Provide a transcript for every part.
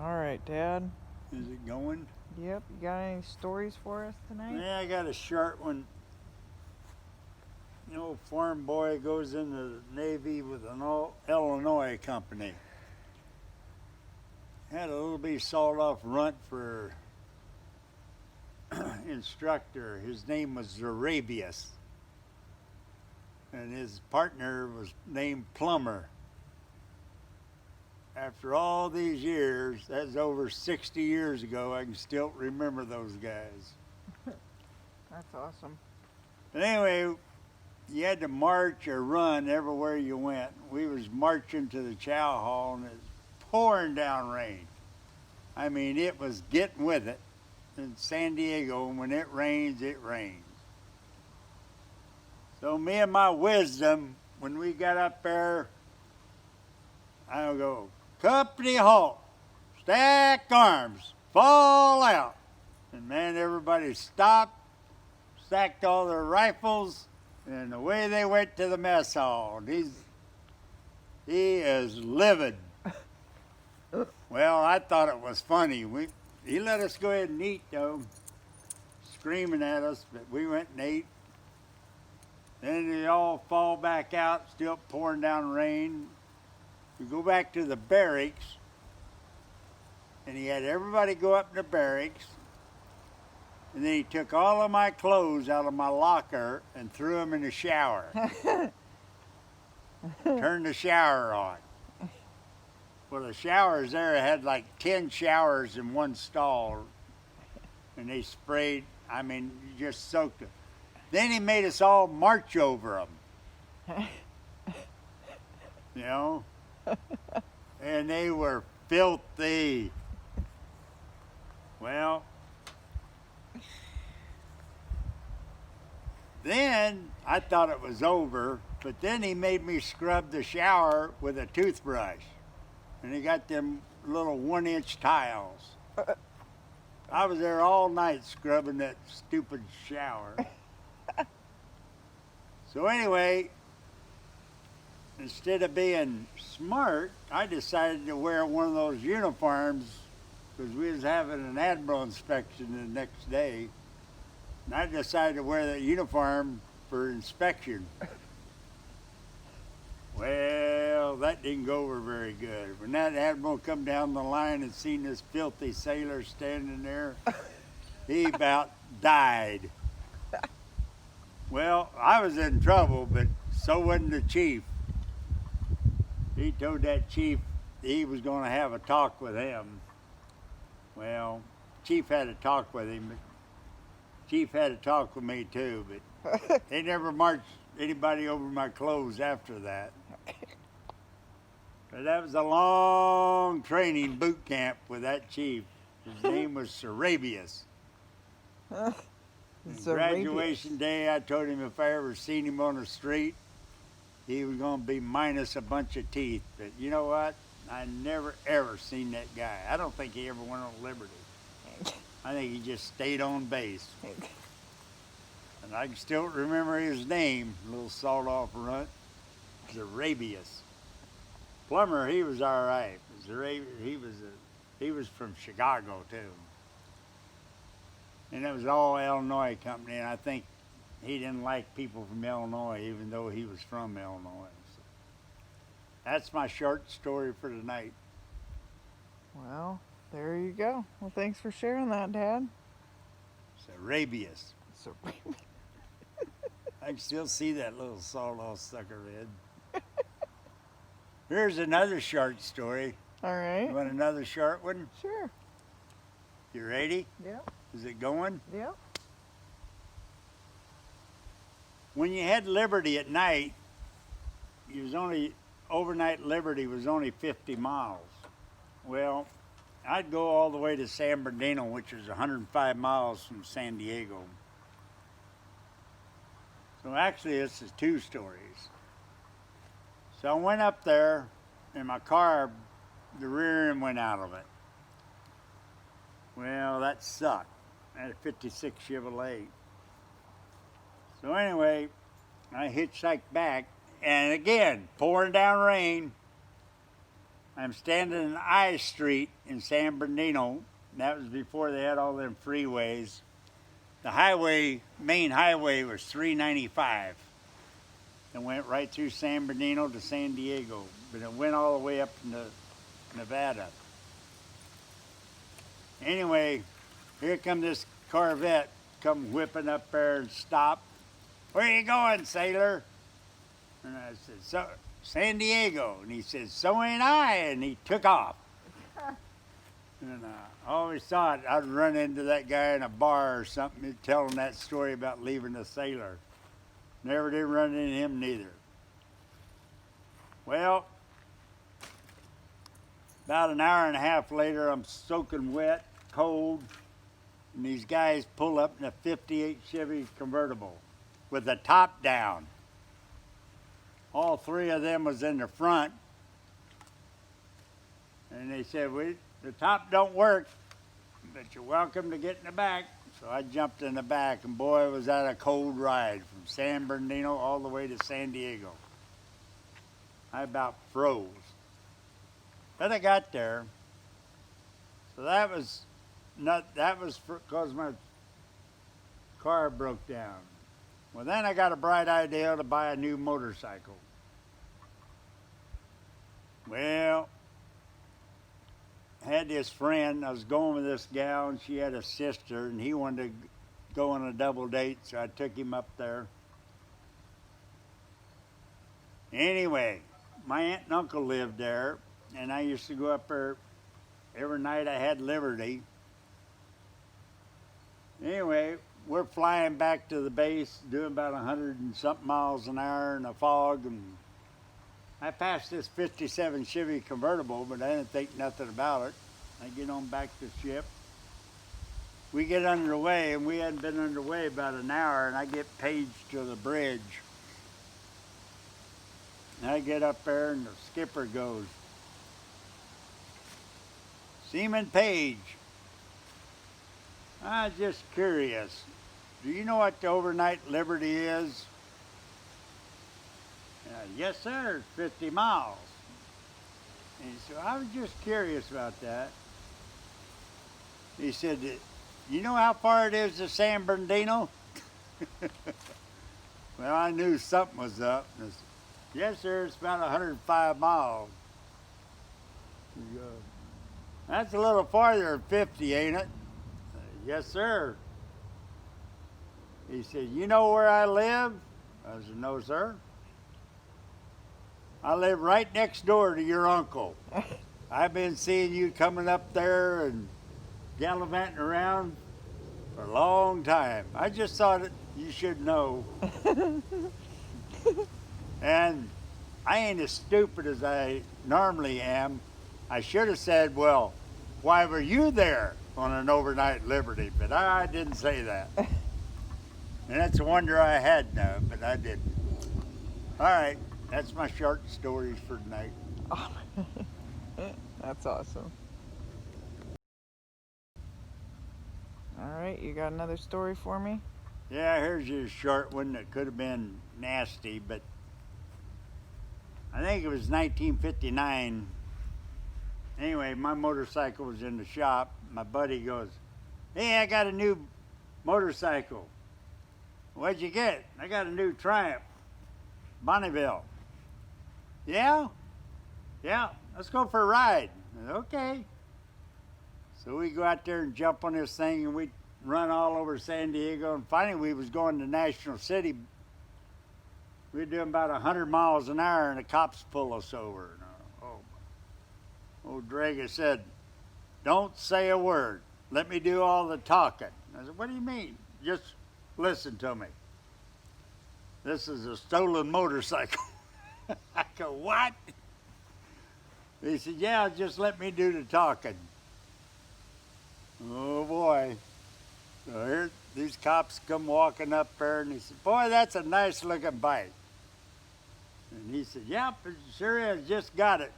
All right, Dad. Is it going? Yep. You got any stories for us tonight? Yeah, I got a short one. Farm boy goes into the Navy with an Illinois company. Had a little bitty sawed off runt for instructor. His name was Zarabius. And his partner was named Plumber. After all these years, that's over 60 years ago, I can still remember those guys. That's awesome. But anyway, you had to march or run everywhere you went. We was marching to the chow hall and it was pouring down rain. I mean, it was getting with it. In San Diego, when it rains, it rains. So me and my wisdom, when we got up there, I'll go, company halt, stack arms, fall out. And man, everybody stopped, stacked all their rifles, and away they went to the mess hall. He is livid. Well, I thought it was funny. He let us go ahead and eat, though, screaming at us, but we went and ate. Then they all fall back out, still pouring down rain. We go back to the barracks, and he had everybody go up in the barracks, and then he took all of my clothes out of my locker and threw them in the shower. Turned the shower on. Well, the showers there had like 10 showers in one stall, and they sprayed, you just soaked it. Then he made us all march over them. And they were filthy. Well, then I thought it was over, but then he made me scrub the shower with a toothbrush. And he got them little 1-inch tiles. I was there all night scrubbing that stupid shower. So anyway, instead of being smart, I decided to wear one of those uniforms because we was having an admiral inspection the next day. And I decided to wear that uniform for inspection. Well, that didn't go over very good. When that admiral come down the line and seen this filthy sailor standing there, he about died. Well, I was in trouble, but so wasn't the chief. He told that chief he was going to have a talk with him. Well, chief had a talk with him, but chief had a talk with me too, but they never marched anybody over my clothes after that. But that was a long training boot camp with that chief. His name was Zarabius. Graduation day, I told him if I ever seen him on the street, he was going to be minus a bunch of teeth. But you know what? I never, ever seen that guy. I don't think he ever went on Liberty. I think he just stayed on base. And I can still remember his name, little sawed-off runt, Zarabius. Plumber, he was all right. He was from Chicago, too. And it was all Illinois company, and I think he didn't like people from Illinois, even though he was from Illinois. So that's my short story for tonight. Well, there you go. Well, thanks for sharing that, Dad. Zarabius. Zarabius. I can still see that little sawed-off sucker head. Here's another short story. All right. You want another short one? Sure. You ready? Yep. Is it going? Yep. When you had Liberty at night, overnight Liberty was only 50 miles. Well, I'd go all the way to San Bernardino, which is 105 miles from San Diego. So actually, this is two stories. So I went up there, and my car, the rear end went out of it. Well, that sucked. I had a 56 Chevrolet. So anyway, I hitchhiked back, and again, pouring down rain. I'm standing in I Street in San Bernardino. That was before they had all them freeways. The highway, main highway, was 395. It went right through San Bernardino to San Diego, but it went all the way up into Nevada. Anyway, here come this Corvette, come whipping up there and stop. Where are you going, sailor? And I said, so, San Diego. And he said, so ain't I. And he took off. And I always thought I'd run into that guy in a bar or something and tell him that story about leaving the sailor. Never did run into him neither. Well, about an hour and a half later, I'm soaking wet, cold, and these guys pull up in a 58 Chevy convertible with the top down. All three of them was in the front, and they said, the top don't work, but you're welcome to get in the back. So I jumped in the back, and boy, was that a cold ride from San Bernardino all the way to San Diego. I about froze. But I got there. So that was because my car broke down. Well, then I got a bright idea to buy a new motorcycle. Well, I had this friend, I was going with this gal, and she had a sister, and he wanted to go on a double date, so I took him up there. Anyway, my aunt and uncle lived there, and I used to go up there every night I had liberty. Anyway, we're flying back to the base, doing about 100 and something miles an hour in a fog, and I passed this 57 Chevy convertible, but I didn't think nothing about it. I get on back to the ship. We get underway, and we hadn't been underway about an hour, and I get Page to the bridge. And I get up there, and the skipper goes, Seaman Page, I'm just curious. Do you know what the overnight liberty is? Yes, sir, it's 50 miles. And he said, I was just curious about that. He said, you know how far it is to San Bernardino? Well, I knew something was up. I said, yes, sir, it's about 105 miles. He goes, that's a little farther than 50, ain't it? Yes, sir. He said, you know where I live? I said, no, sir. I live right next door to your uncle. I've been seeing you coming up there and gallivanting around for a long time. I just thought you should know. And I ain't as stupid as I normally am. I should have said, well, why were you there on an overnight liberty? But I didn't say that. And that's a wonder I had now, but I didn't. All right, that's my short stories for tonight. Oh, that's awesome. All right, you got another story for me? Yeah, here's your short one that could have been nasty, but I think it was 1959. Anyway, my motorcycle was in the shop. My buddy goes, hey, I got a new motorcycle. What'd you get? I got a new Triumph, Bonneville. Yeah? Yeah, let's go for a ride. Okay. So we go out there and jump on this thing, and we run all over San Diego, and finally we was going to National City. We were doing about 100 miles an hour, and the cops pull us over. Old Draga said, don't say a word. Let me do all the talking. I said, what do you mean? Just listen to me. This is a stolen motorcycle. I go, what? He said, yeah, just let me do the talking. Oh boy. So here these cops come walking up there, and he said, boy, that's a nice looking bike. And he said, yep, it sure is, just got it.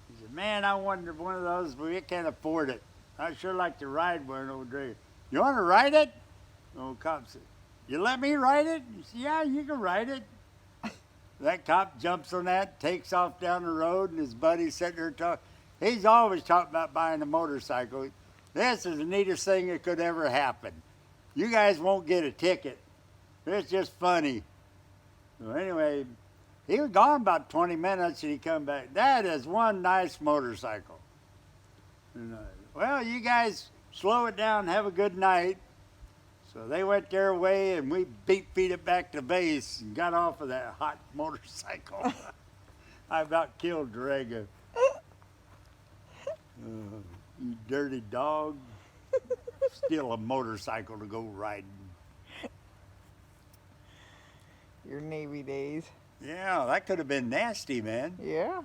He said, man, I wanted one of those, but we can't afford it. I'd sure like to ride one, old Draga. You want to ride it? The old cop said, you let me ride it? He said, yeah, you can ride it. That cop jumps on that, takes off down the road, and his buddy's sitting there talking. He's always talking about buying a motorcycle. This is the neatest thing that could ever happen. You guys won't get a ticket. It's just funny. So anyway, he was gone about 20 minutes and he come back. That is one nice motorcycle. And, well, you guys slow it down, have a good night. So they went their way and we beat it back to base and got off of that hot motorcycle. I about killed Drago. You dirty dog. Steal a motorcycle to go riding. Your Navy days. Yeah, that could have been nasty, man. Yeah.